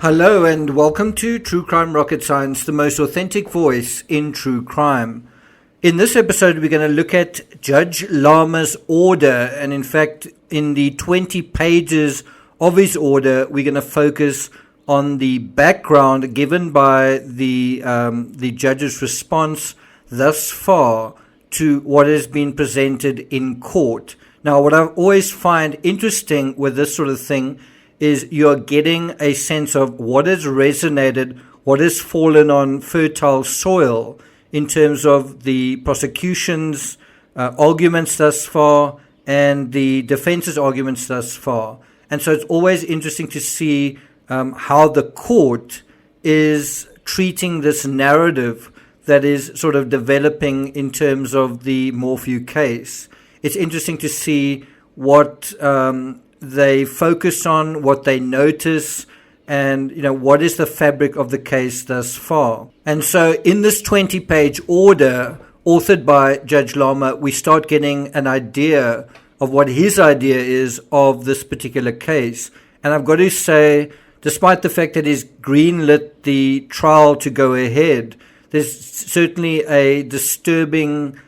Hello and welcome to True Crime Rocket Science, the most authentic voice in true crime. In this episode, we're going to look at Judge Lama's order, and in fact, in the 20 pages of his order, we're going to focus on the background given by the judge's response thus far to what has been presented in court. Now, what I always find interesting with this sort of thing is you're getting a sense of what has resonated, what has fallen on fertile soil in terms of the prosecution's arguments thus far and the defense's arguments thus far. And so it's always interesting to see how the court is treating this narrative that is sort of developing in terms of the Morphew case. It's interesting to see what they focus on, what they notice, and what is the fabric of the case thus far. And so in this 20-page order authored by Judge Lama, we start getting an idea of what his idea is of this particular case. And I've got to say, despite the fact that he's greenlit the trial to go ahead, there's certainly a disturbing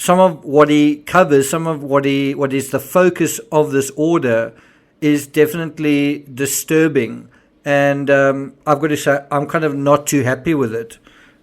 some of what he covers, some of what is the focus of this order is definitely disturbing. And I've got to say, I'm kind of not too happy with it.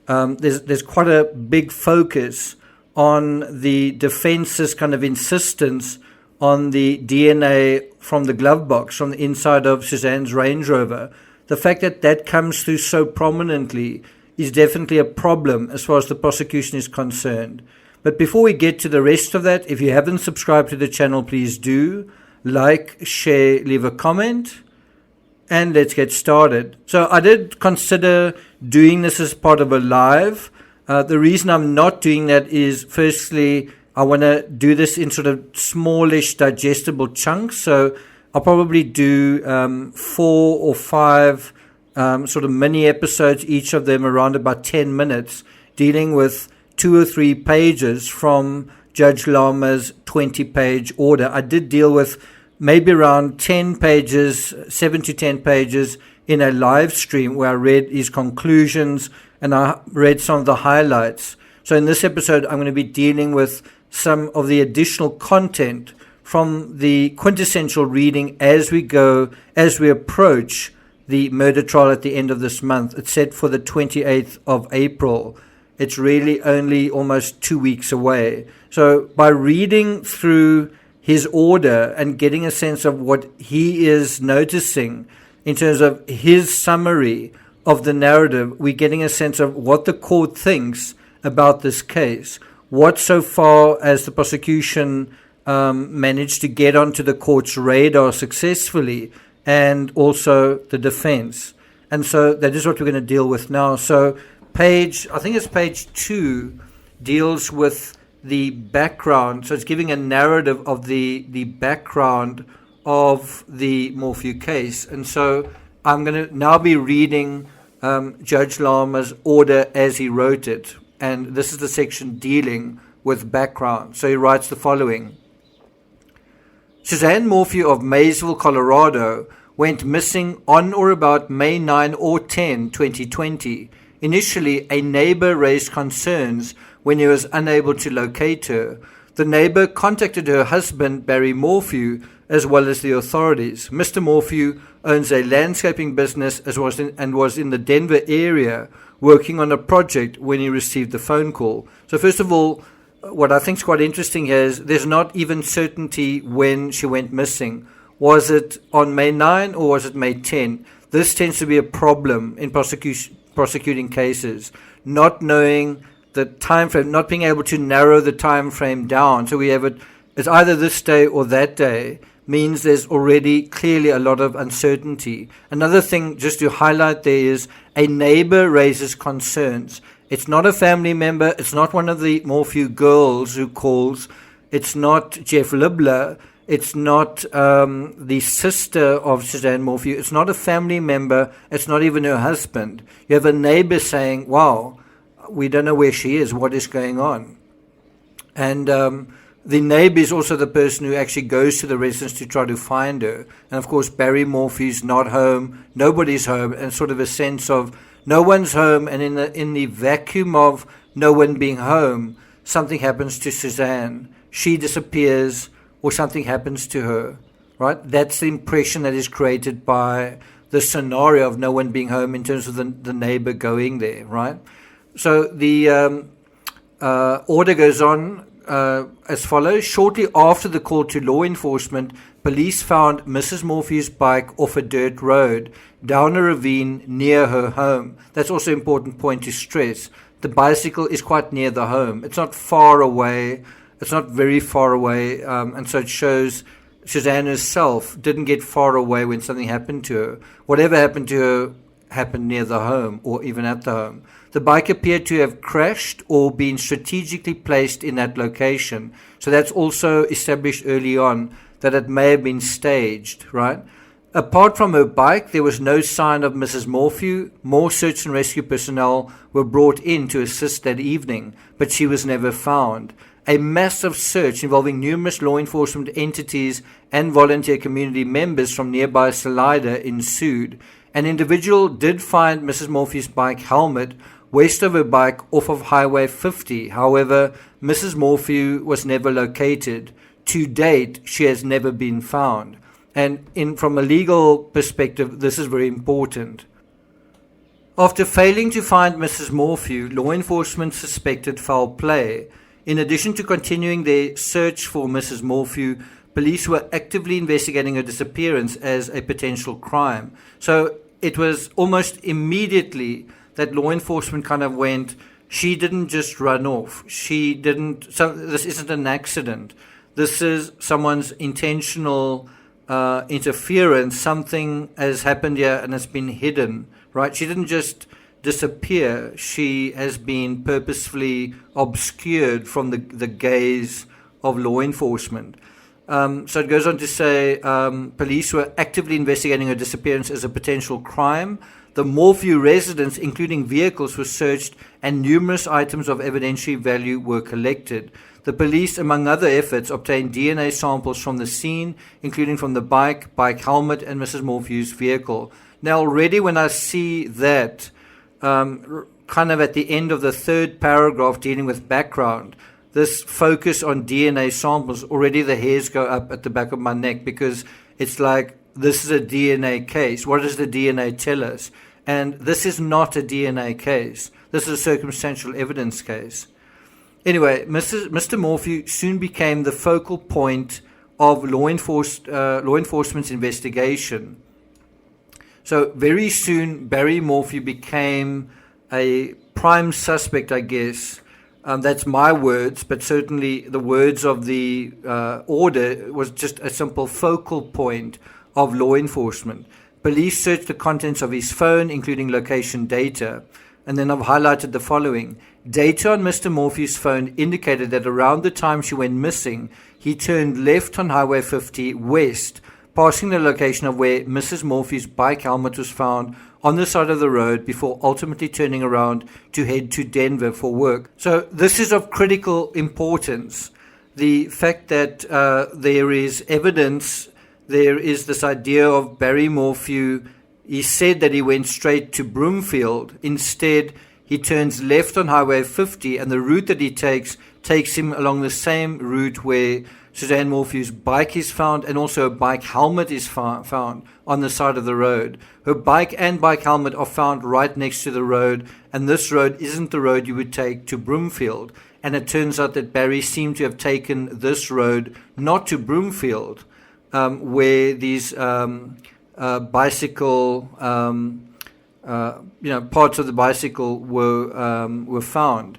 There's quite a big focus on the defense's kind of insistence on the DNA from the glove box, from the inside of Suzanne's Range Rover. The fact that that comes through so prominently is definitely a problem as far as the prosecution is concerned. But before we get to the rest of that, if you haven't subscribed to the channel, please do. Like, share, leave a comment, and let's get started. So I did consider doing this as part of a live. The reason I'm not doing that is, firstly, I want to do this in sort of smallish, digestible chunks. So I'll probably do 4 or 5 sort of mini episodes, each of them around about 10 minutes, dealing with 2 or 3 pages from Judge Lama's 20-page order. I did deal with maybe around 10 pages, 7 to 10 pages in a live stream where I read his conclusions and I read some of the highlights. So in this episode, I'm going to be dealing with some of the additional content from the quintessential reading as we approach the murder trial at the end of this month. It's set for the 28th of April. It's really only almost 2 weeks away. So by reading through his order and getting a sense of what he is noticing in terms of his summary of the narrative, we're getting a sense of what the court thinks about this case, what so far as the prosecution managed to get onto the court's radar successfully, and also the defense. And so that is what we're going to deal with now. So I think it's page 2, deals with the background. So it's giving a narrative of the background of the Morphew case. And so I'm going to now be reading Judge Lama's order as he wrote it. And this is the section dealing with background. So he writes the following. Suzanne Morphew of Maysville, Colorado, went missing on or about May 9 or 10, 2020. Initially, a neighbor raised concerns when he was unable to locate her. The neighbor contacted her husband, Barry Morphew, as well as the authorities. Mr. Morphew owns a landscaping business and was in the Denver area working on a project when he received the phone call. So first of all, what I think is quite interesting here is there's not even certainty when she went missing. Was it on May 9 or was it May 10? This tends to be a problem in prosecuting cases, not knowing the time frame, not being able to narrow the time frame down. So we have it's either this day or that day, means there's already clearly a lot of uncertainty. Another thing just to highlight there is a neighbor raises concerns. It's not a family member. It's not one of the Morphew girls who calls. It's not Jeff Libler. It's not the sister of Suzanne Morphew. It's not a family member. It's not even her husband. You have a neighbor saying, wow, we don't know where she is. What is going on? And The neighbor is also the person who actually goes to the residence to try to find her. And of course, Barry Morphy's not home, nobody's home, and sort of a sense of no one's home, and in the vacuum of no one being home, something happens to Suzanne. She disappears, or something happens to her, right? That's the impression that is created by the scenario of no one being home in terms of the neighbor going there, right? So the order goes on as follows. Shortly after the call to law enforcement, police found Mrs. Morphy's bike off a dirt road down a ravine near her home. That's also an important point to stress. The bicycle is quite near the home. It's not far away. It's not very far away. And so it shows Suzanne herself didn't get far away when something happened to her. Whatever happened to her happened near the home or even at the home. The bike appeared to have crashed or been strategically placed in that location. So that's also established early on that it may have been staged, right? Apart from her bike, there was no sign of Mrs. Morphew. More search and rescue personnel were brought in to assist that evening, but she was never found. A massive search involving numerous law enforcement entities and volunteer community members from nearby Salida ensued. An individual did find Mrs. Morphy's bike helmet west of her bike off of Highway 50. However, Mrs. Morphew was never located. To date, she has never been found. And from a legal perspective, this is very important. After failing to find Mrs. Morphew, law enforcement suspected foul play. In addition to continuing their search for Mrs. Morphew, police were actively investigating her disappearance as a potential crime. So it was almost immediately that law enforcement kind of went, she didn't just run off. This isn't an accident. This is someone's intentional interference. Something has happened here and it's been hidden, right? She didn't just disappear. She has been purposefully obscured from the gaze of law enforcement. So it goes on to say police were actively investigating her disappearance as a potential crime. The Morphew residence, including vehicles, were searched and numerous items of evidentiary value were collected. The police, among other efforts, obtained DNA samples from the scene, including from the bike helmet, and Mrs. Morphew's vehicle. Now, already when I see that, kind of at the end of the third paragraph dealing with background, this focus on DNA samples, already the hairs go up at the back of my neck, because it's like, this is a DNA case. What does the DNA tell us? And this is not a DNA case. This is a circumstantial evidence case. Anyway, Mr. Morphew soon became the focal point of law enforcement's investigation. So very soon, Barry Morphew became a prime suspect, I guess. That's my words, but certainly the words of the order was just a simple focal point of law enforcement. Police searched the contents of his phone, including location data. And then I've highlighted the following. Data on Mr. Morphew's phone indicated that around the time she went missing, he turned left on Highway 50 west, passing the location of where Mrs. Morphew's bike helmet was found on the side of the road before ultimately turning around to head to Denver for work. So this is of critical importance. The fact that there is evidence, there is this idea of Barry Morphew. He said that he went straight to Broomfield. Instead, he turns left on Highway 50, and the route that he takes him along the same route where Suzanne Morphew's bike is found, and also a bike helmet is found on the side of the road. Her bike and bike helmet are found right next to the road, and this road isn't the road you would take to Broomfield. And it turns out that Barry seemed to have taken this road not to Broomfield, where these bicycle, parts of the bicycle were found,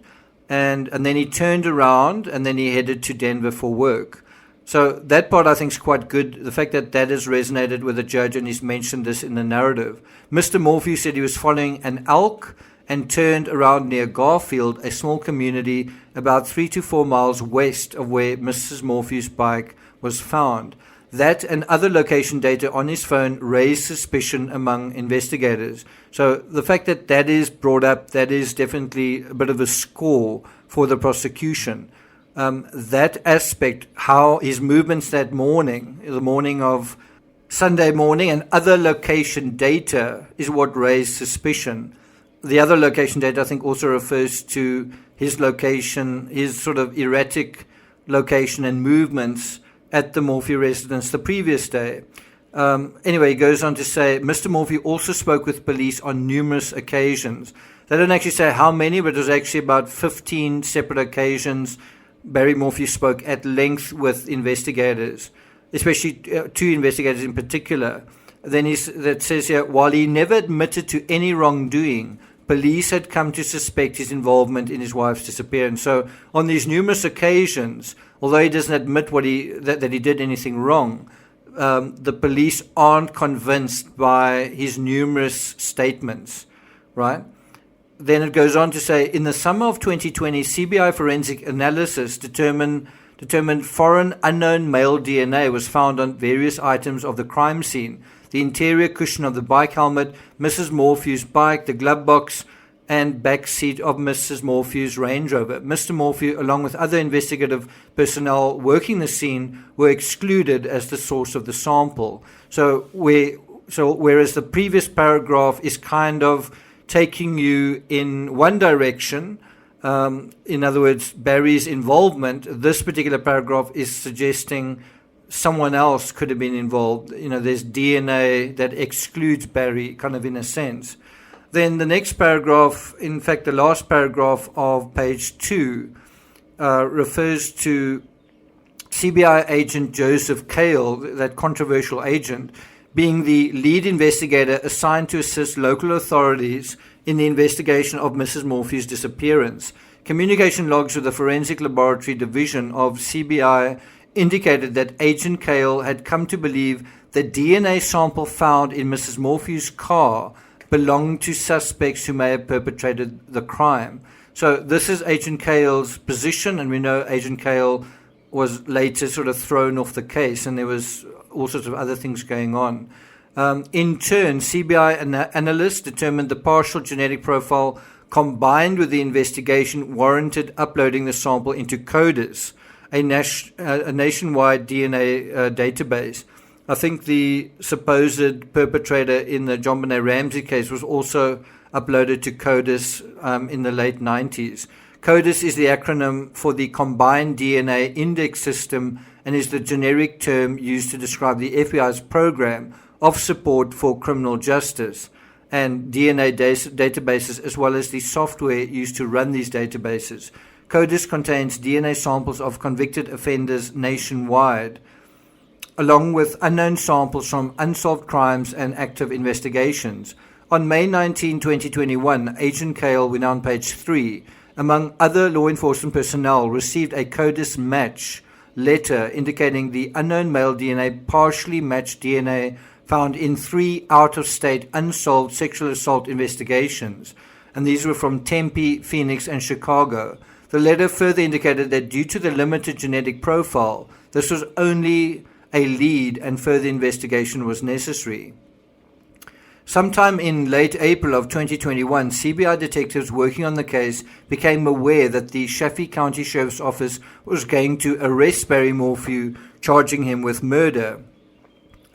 and then he turned around and then he headed to Denver for work. So that part I think is quite good. The fact that has resonated with the judge and he's mentioned this in the narrative. Mr. Morphew said he was following an elk and turned around near Garfield, a small community about 3 to 4 miles west of where Mrs. Morphew's bike was found. That and other location data on his phone raised suspicion among investigators. So the fact that is brought up, that is definitely a bit of a score for the prosecution. that aspect, how his movements that morning, the morning of Sunday morning, and other location data is what raised suspicion. The other location data, I think, also refers to his location, his sort of erratic location and movements at the Morphy residence the previous day. Anyway, he goes on to say, Mr. Morphy also spoke with police on numerous occasions. They don't actually say how many, but it was actually about 15 separate occasions Barry Morphy spoke at length with investigators, especially two investigators in particular. Then that says here, while he never admitted to any wrongdoing, police had come to suspect his involvement in his wife's disappearance. So on these numerous occasions, although he doesn't admit that he did anything wrong, the police aren't convinced by his numerous statements, right? Then it goes on to say, in the summer of 2020, CBI forensic analysis determined foreign unknown male DNA was found on various items of the crime scene. The interior cushion of the bike helmet, Mrs. Morphew's bike, the glove box, and back seat of Mrs. Morphew's Range Rover. Mr. Morphew, along with other investigative personnel working the scene, were excluded as the source of the sample. So whereas the previous paragraph is kind of taking you in one direction, in other words, Barry's involvement, this particular paragraph is suggesting someone else could have been involved. There's DNA that excludes Barry, kind of in a sense. Then the next paragraph, in fact, the last paragraph of page 2, refers to CBI agent Joseph Cale, that controversial agent, being the lead investigator assigned to assist local authorities in the investigation of Mrs. Morphy's disappearance. Communication logs with the Forensic Laboratory Division of CBI indicated that Agent Cale had come to believe the DNA sample found in Mrs. Morphew's car belonged to suspects who may have perpetrated the crime. So this is Agent Cale's position, and we know Agent Cale was later sort of thrown off the case, and there was all sorts of other things going on. In turn, CBI analysts determined the partial genetic profile combined with the investigation warranted uploading the sample into CODIS, a nationwide DNA database. I think the supposed perpetrator in the John Benet Ramsey case was also uploaded to CODIS in the late 90s. CODIS is the acronym for the Combined DNA Index System and is the generic term used to describe the FBI's program of support for criminal justice and DNA databases, as well as the software used to run these databases. CODIS contains DNA samples of convicted offenders nationwide, along with unknown samples from unsolved crimes and active investigations. On May 19, 2021, Agent Cale, we're now on page 3, among other law enforcement personnel, received a CODIS match letter indicating the unknown male DNA partially matched DNA found in 3 out-of-state unsolved sexual assault investigations, and these were from Tempe, Phoenix, and Chicago. The letter further indicated that due to the limited genetic profile, this was only a lead and further investigation was necessary. Sometime in late April of 2021, CBI detectives working on the case became aware that the Chaffee County Sheriff's Office was going to arrest Barry Morphew, charging him with murder.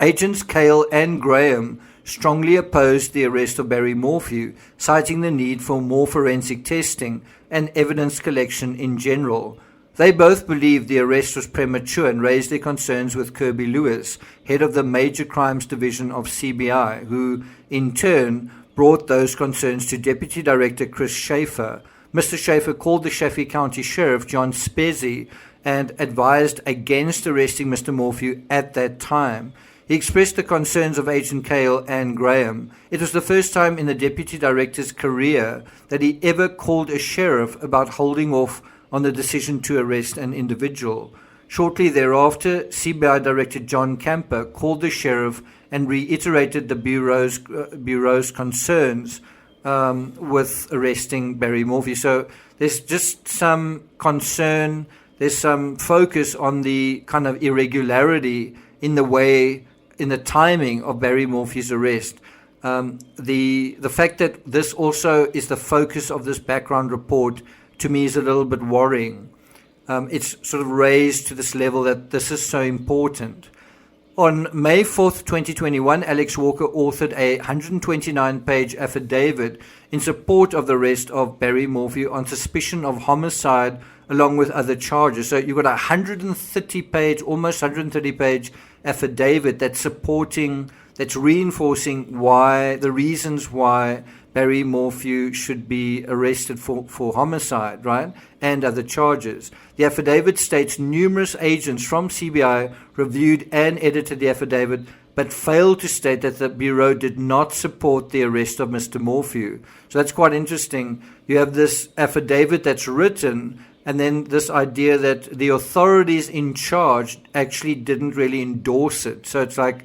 Agents Cale and Graham strongly opposed the arrest of Barry Morphew, citing the need for more forensic testing and evidence collection in general. They both believed the arrest was premature and raised their concerns with Kirby Lewis, head of the Major Crimes Division of CBI, who, in turn, brought those concerns to Deputy Director Chris Schaefer. Mr. Schaefer called the Chaffee County Sheriff, John Spezzi, and advised against arresting Mr. Morphew at that time. He expressed the concerns of Agent Cale and Graham. It was the first time in the Deputy Director's career that he ever called a sheriff about holding off on the decision to arrest an individual. Shortly thereafter, CBI Director John Camper called the sheriff and reiterated the Bureau's concerns with arresting Barry Morphew. So there's just some concern, there's some focus on the kind of irregularity in the timing of Barry Morphew's arrest. The fact that this also is the focus of this background report, to me, is a little bit worrying. it's sort of raised to this level that this is so important. On May 4th, 2021, Alex Walker authored a 129-page affidavit in support of the arrest of Barry Morphew on suspicion of homicide along with other charges. So you've got a 130-page, almost 130-page affidavit that's reinforcing the reasons why Barry Morphew should be arrested for homicide, right, and other charges. The affidavit states numerous agents from CBI reviewed and edited the affidavit, but failed to state that the Bureau did not support the arrest of Mr. Morphew. So that's quite interesting. You have this affidavit that's written, and then this idea that the authorities in charge actually didn't really endorse it. So it's like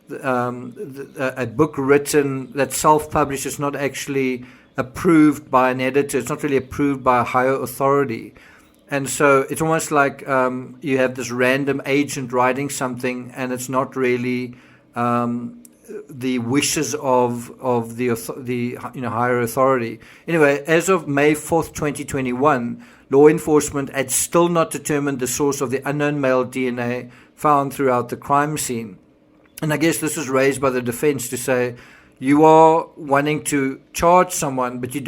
a book written that's self-published is not actually approved by an editor. It's not really approved by a higher authority. And so it's almost like you have this random agent writing something, and it's not really the wishes of the higher authority. Anyway, as of May 4th, 2021, law enforcement had still not determined the source of the unknown male DNA found throughout the crime scene. And I guess this was raised by the defense to say, you are wanting to charge someone, but you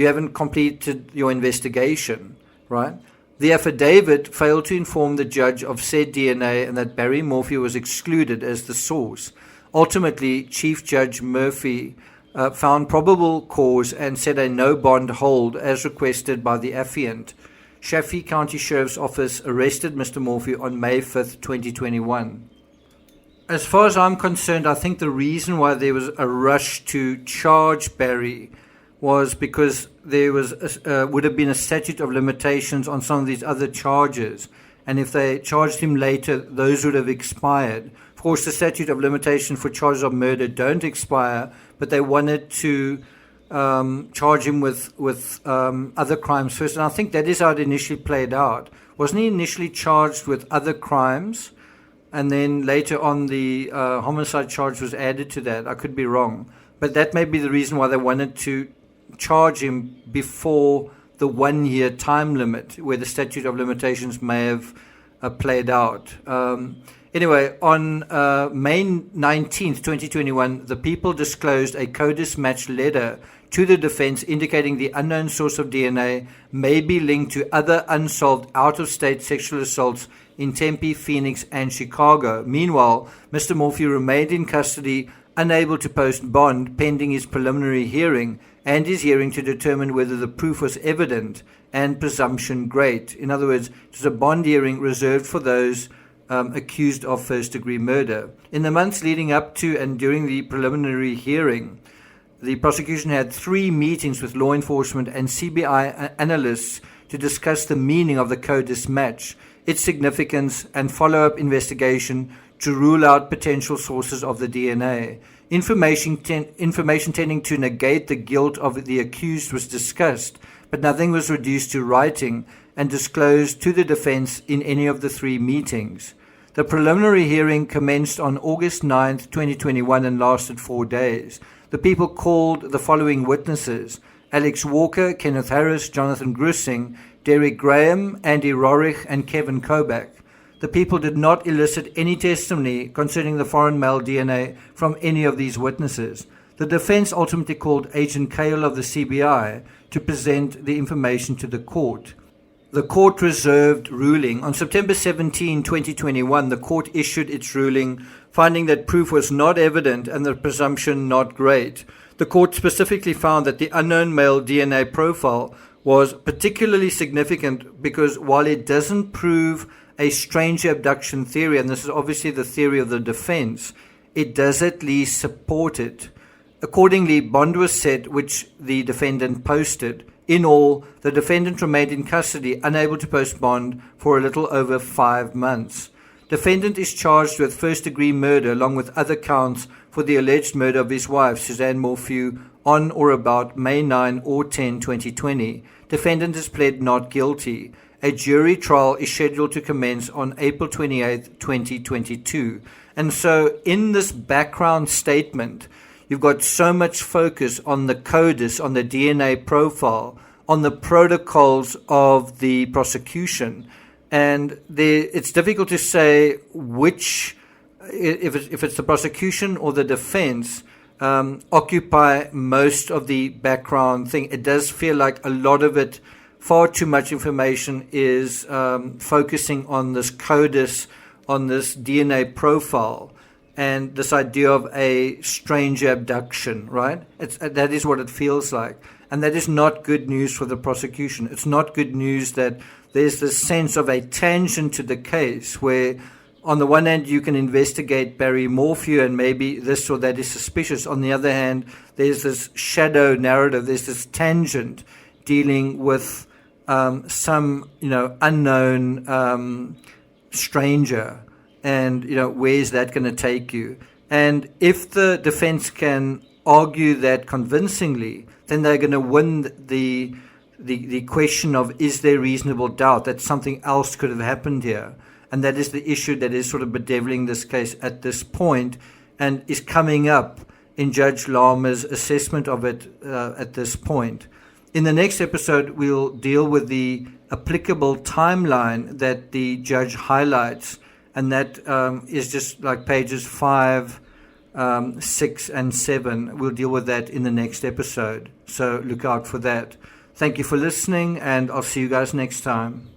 haven't completed your investigation, right? The affidavit failed to inform the judge of said DNA and that Barry Morphew was excluded as the source. Ultimately, Chief Judge Murphy found probable cause and set a no bond hold as requested by the affiant. Chaffee County Sheriff's Office arrested Mr. Morphew on May 5th, 2021. As far as I'm concerned, I think the reason why there was a rush to charge Barry was because there would have been a statute of limitations on some of these other charges. And if they charged him later, those would have expired. Of course, the statute of limitation for charges of murder don't expire, but they wanted to charge him with other crimes first. And I think that is how it initially played out. Wasn't he initially charged with other crimes? And then later on, the homicide charge was added to that. I could be wrong. But that may be the reason why they wanted to charge him before the 1-year time limit, where the statute of limitations may have played out. Anyway, on May 19th, 2021, the People disclosed a CODIS match letter to the defense indicating the unknown source of DNA may be linked to other unsolved out-of-state sexual assaults in Tempe, Phoenix, and Chicago. Meanwhile, Mr. Morphew remained in custody, unable to post bond pending his preliminary hearing and his hearing to determine whether the proof was evident and presumption great. In other words, it was a bond hearing reserved for those accused of first-degree murder. In the months leading up to and during the preliminary hearing, the prosecution had 3 meetings with law enforcement and CBI analysts to discuss the meaning of the CODIS match, its significance, and follow-up investigation to rule out potential sources of the DNA. Information tending to negate the guilt of the accused was discussed, but nothing was reduced to writing and disclosed to the defense in any of the 3 meetings. The preliminary hearing commenced on August 9th, 2021 and lasted 4 days. The People called the following witnesses: Alex Walker, Kenneth Harris, Jonathan Grissing, Derek Graham, Andy Rorich, and Kevin Kobach. The People did not elicit any testimony concerning the foreign male DNA from any of these witnesses. The defense ultimately called Agent Cale of the CBI to present the information to the court. The court reserved ruling. On September 17, 2021, the court issued its ruling, finding that proof was not evident and the presumption not great. The court specifically found that the unknown male DNA profile was particularly significant because while it doesn't prove a stranger abduction theory, and this is obviously the theory of the defense, it does at least support it. Accordingly, bond was set, which the defendant posted. In all, the defendant remained in custody, unable to post bond for a little over 5 months. Defendant is charged with first-degree murder along with other counts for the alleged murder of his wife, Suzanne Morphew, on or about May 9 or 10, 2020. Defendant has pled not guilty. A jury trial is scheduled to commence on April 28, 2022. And so in this background statement, you've got so much focus on the CODIS, on the DNA profile, on the protocols of the prosecution. And it's difficult to say which, if it's the prosecution or the defense, occupy most of the background thing. It does feel like a lot of it, far too much information is focusing on this CODIS, on this DNA profile, and this idea of a stranger abduction, right? That is what it feels like. And that is not good news for the prosecution. It's not good news that there's this sense of a tangent to the case where, on the one hand, you can investigate Barry Morphew and maybe this or that is suspicious. On the other hand, there's this shadow narrative, there's this tangent dealing with some, unknown stranger. And, where's that going to take you? And if the defense can argue that convincingly, then they're going to win the question of, is there reasonable doubt that something else could have happened here? And that is the issue that is sort of bedeviling this case at this point and is coming up in Judge Lama's assessment of it at this point. In the next episode, we'll deal with the applicable timeline that the judge highlights, and that is just like pages 5, 6, and 7. We'll deal with that in the next episode, so look out for that. Thank you for listening, and I'll see you guys next time.